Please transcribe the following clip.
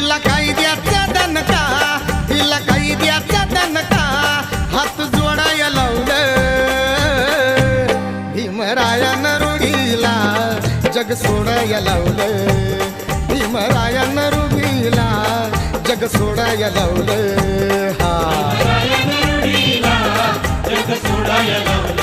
हिला कायद्याचा दणका, हिला कायद्याचा दणका, हात जोडाया लावलं भीमरायानं रुगीला जग सोडाया लावलं, भीमरायानं रुगीला जग सोडाया लावलं. जग सोडाया लावलं.